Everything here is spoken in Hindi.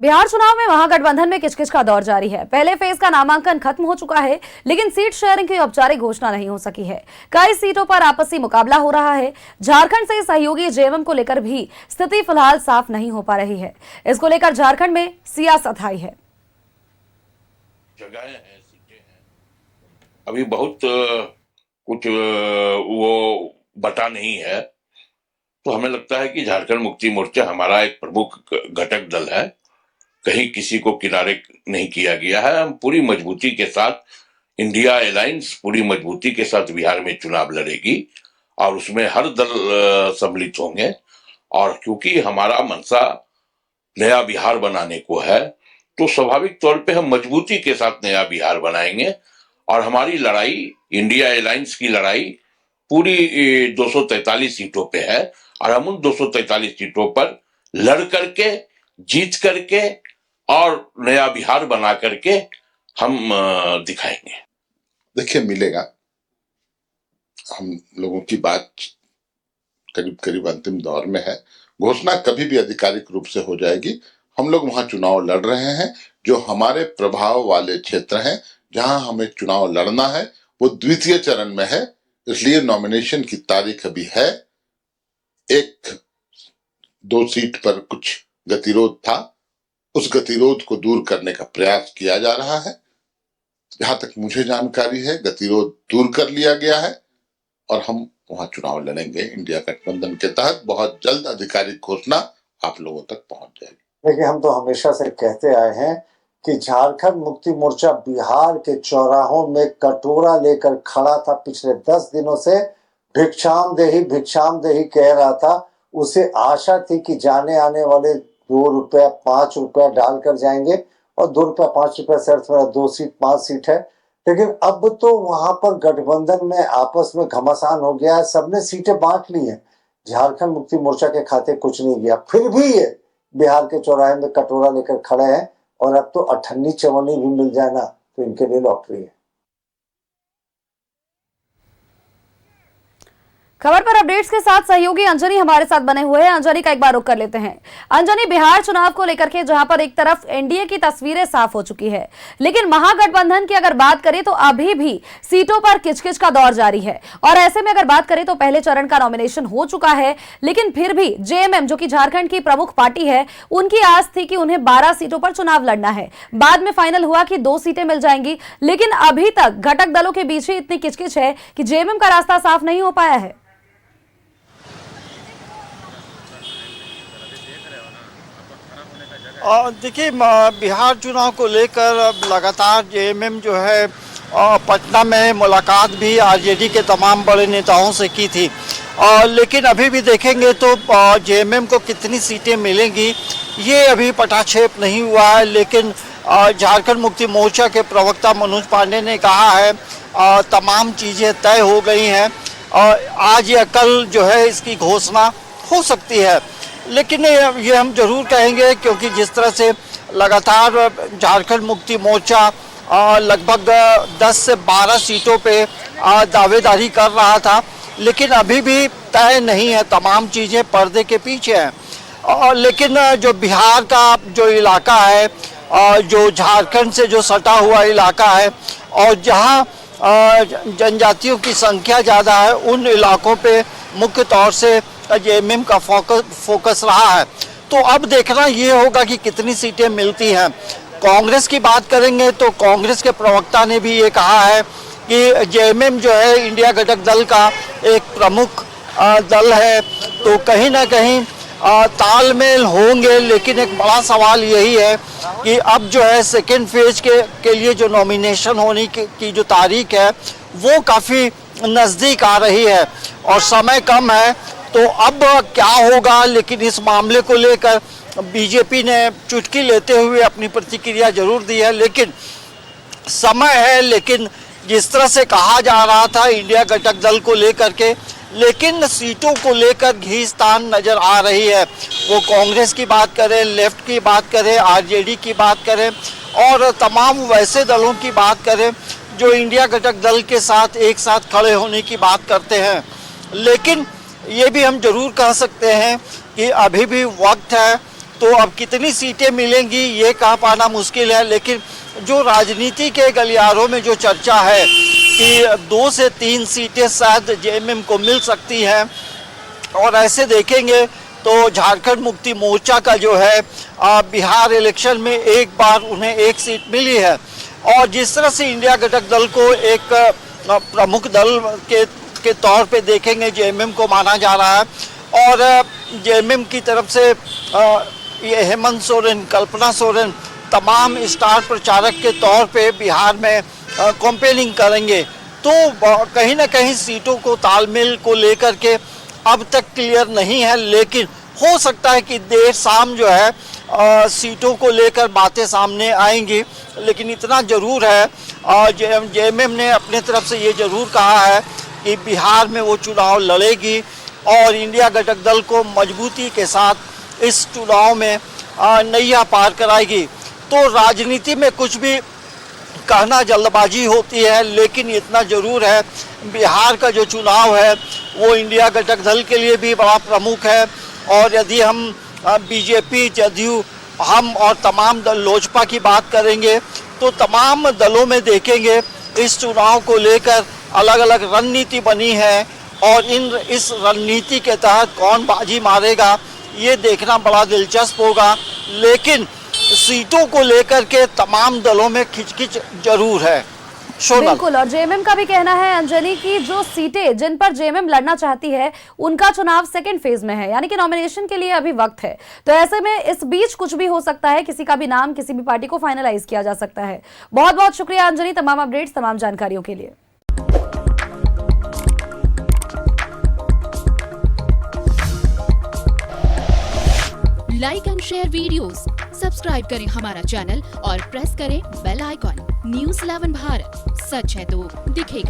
बिहार चुनाव में महागठबंधन में किचकिच का दौर जारी है। पहले फेज का नामांकन खत्म हो चुका है, लेकिन सीट शेयरिंग की औपचारिक घोषणा नहीं हो सकी है। कई सीटों पर आपसी मुकाबला हो रहा है। झारखंड से सहयोगी जेएमएम को लेकर भी स्थिति फिलहाल साफ नहीं हो पा रही है। इसको लेकर झारखंड में सियासत हाई है। जगहें हैं, सीटें हैं, अभी बहुत कुछ वो बटा नहीं है। तो हमें लगता है कि झारखंड मुक्ति मोर्चा हमारा एक प्रमुख घटक दल है, कहीं किसी को किनारे नहीं किया गया है। हम पूरी मजबूती के साथ इंडिया अलायंस पूरी मजबूती के साथ बिहार में चुनाव लड़ेगी और उसमें हर दल सम्मिलित होंगे। और क्योंकि हमारा मंशा नया बिहार बनाने को है, तो स्वाभाविक तौर पे हम मजबूती के साथ नया बिहार बनाएंगे। और हमारी लड़ाई, इंडिया अलायंस की लड़ाई पूरी 243 सीटों पे है और हम उन 243 सीटों पर लड़ करके, जीत करके और नया बिहार बना करके हम दिखाएंगे। देखिए, मिलेगा। हम लोगों की बात करीब करीब अंतिम दौर में है। घोषणा कभी भी आधिकारिक रूप से हो जाएगी। हम लोग वहां चुनाव लड़ रहे हैं। जो हमारे प्रभाव वाले क्षेत्र हैं, जहां हमें चुनाव लड़ना है, वो द्वितीय चरण में है। इसलिए नॉमिनेशन की तारीख अभी है। एक दो सीट पर कुछ गतिरोध था, उस गतिरोध को दूर करने का प्रयास किया जा रहा है। जहां तक मुझे जानकारी है, गतिरोध दूर कर लिया गया है और हम वहां चुनाव लड़ेंगे इंडिया गठबंधन के तहत। बहुत जल्द आधिकारिक घोषणा आप लोगों तक पहुंच जाएगी। देखिए, हम तो हमेशा से कहते आए हैं कि झारखंड मुक्ति मोर्चा बिहार के चौराहों में कटोरा लेकर खड़ा था। पिछले 10 दिनों से भिक्षाम देही कह रहा था। उसे आशा थी कि जाने आने वाले 2 रुपया 5 रुपया डालकर जाएंगे और 2 रुपया 5 रुपया से अर्थ मेरा 2 सीट 5 सीट है। लेकिन अब तो वहां पर गठबंधन में आपस में घमासान हो गया है। सबने सीटें बांट ली हैं। झारखंड मुक्ति मोर्चा के खाते कुछ नहीं गया। फिर भी ये बिहार के चौराहे में कटोरा लेकर खड़े हैं और अब तो 58 चवन्नी भी मिल जाए ना तो इनके लिए लॉटरी है। खबर पर अपडेट्स के साथ सहयोगी अंजनी हमारे साथ बने हुए हैं। अंजनी का एक बार रुख कर लेते हैं। अंजनी, बिहार चुनाव को लेकर के जहां पर एक तरफ एनडीए की तस्वीरें साफ हो चुकी है, लेकिन महागठबंधन की अगर बात करें तो अभी भी सीटों पर किचकिच का दौर जारी है। और ऐसे में अगर बात करें तो पहले चरण का नॉमिनेशन हो चुका है, लेकिन फिर भी जेएमएम जो कि झारखंड की प्रमुख पार्टी है, उनकी आस थी कि उन्हें 12 सीटों पर चुनाव लड़ना है। बाद में फाइनल हुआ कि 2 सीटें मिल जाएंगी, लेकिन अभी तक घटक दलों के बीच ही इतनी किचकिच है कि जेएमएम का रास्ता साफ नहीं हो पाया है। देखिए, बिहार चुनाव को लेकर लगातार जेएमएम जो है पटना में मुलाकात भी आरजेडी के तमाम बड़े नेताओं से की थी। लेकिन अभी भी देखेंगे तो जेएमएम को कितनी सीटें मिलेंगी ये अभी पटाक्षेप नहीं हुआ है। लेकिन झारखंड मुक्ति मोर्चा के प्रवक्ता मनोज पांडे ने कहा है तमाम चीज़ें तय हो गई हैं और आज या कल जो है इसकी घोषणा हो सकती है। लेकिन ये हम जरूर कहेंगे, क्योंकि जिस तरह से लगातार झारखंड मुक्ति मोर्चा लगभग 10 से 12 सीटों पे दावेदारी कर रहा था, लेकिन अभी भी तय नहीं है। तमाम चीज़ें पर्दे के पीछे हैं। लेकिन जो बिहार का जो इलाका है, जो झारखंड से जो सटा हुआ इलाका है और जहाँ जनजातियों की संख्या ज़्यादा है, उन इलाकों पे मुख्य तौर से जेएमएम का फोकस रहा है। तो अब देखना ये होगा कि कितनी सीटें मिलती हैं। कांग्रेस की बात करेंगे तो कांग्रेस के प्रवक्ता ने भी ये कहा है कि जेएमएम जो है इंडिया घटक दल का एक प्रमुख दल है, तो कहीं ना कहीं तालमेल होंगे। लेकिन एक बड़ा सवाल यही है कि अब जो है सेकेंड फेज के लिए जो नॉमिनेशन होने की जो तारीख है वो काफ़ी नज़दीक आ रही है और समय कम है। तो अब क्या होगा, लेकिन इस मामले को लेकर बीजेपी ने चुटकी लेते हुए अपनी प्रतिक्रिया जरूर दी है। लेकिन समय है, लेकिन जिस तरह से कहा जा रहा था इंडिया घटक दल को लेकर के, लेकिन सीटों को लेकर घींचतान नज़र आ रही है। वो कांग्रेस की बात करें, लेफ्ट की बात करें, आरजेडी की बात करें और तमाम वैसे दलों की बात करें जो इंडिया घटक दल के साथ एक साथ खड़े होने की बात करते हैं। लेकिन ये भी हम जरूर कह सकते हैं कि अभी भी वक्त है तो अब कितनी सीटें मिलेंगी ये कह पाना मुश्किल है, लेकिन जो राजनीति के गलियारों में जो चर्चा है कि 2 से 3 सीटें शायद जेएमएम को मिल सकती हैं, और ऐसे देखेंगे तो झारखंड मुक्ति मोर्चा का जो है बिहार इलेक्शन में एक बार उन्हें 1 सीट मिली है, और जिस तरह से इंडिया घटक दल को एक प्रमुख दल के तौर पे देखेंगे जेएमएम को माना जा रहा है, और जेएमएम की तरफ से ये हेमंत सोरेन, कल्पना सोरेन तमाम स्टार प्रचारक के तौर पे बिहार में कैंपेनिंग करेंगे, तो कहीं ना कहीं सीटों को तालमेल को लेकर के अब तक क्लियर नहीं है, लेकिन हो सकता है कि देर शाम जो है सीटों को लेकर बातें सामने आएंगी। लेकिन इतना ज़रूर है, जेएमएम ने अपने तरफ से ये ज़रूर कहा है कि बिहार में वो चुनाव लड़ेगी और इंडिया घटक दल को मजबूती के साथ इस चुनाव में नैया पार कराएगी। तो राजनीति में कुछ भी कहना जल्दबाजी होती है, लेकिन इतना ज़रूर है बिहार का जो चुनाव है वो इंडिया घटक दल के लिए भी बड़ा प्रमुख है, और यदि हम बीजेपी, जदयू, हम और तमाम दल लोजपा की बात करेंगे तो तमाम दलों में देखेंगे इस चुनाव को लेकर अलग अलग रणनीति बनी है, और इस रणनीति के तहत कौन बाजी मारेगा ये देखना बड़ा दिलचस्प होगा। लेकिन सीटों को लेकर के तमाम दलों में खिचखिच जरूर है। बिल्कुल, और जेएमएम का भी कहना है अंजनी की जो सीटें जिन पर जेएमएम लड़ना चाहती है उनका चुनाव सेकंड फेज में है, यानी कि नॉमिनेशन के लिए अभी वक्त है। तो ऐसे में इस बीच कुछ भी हो सकता है, किसी का भी नाम किसी भी पार्टी को फाइनलाइज किया जा सकता है। बहुत बहुत शुक्रिया अंजनी, तमाम अपडेट्स, तमाम जानकारियों के लिए। Like and share videos, subscribe करें हमारा चैनल और प्रेस करें बेल आइकॉन। न्यूज़ 11 भारत, सच है तो दिखेगा।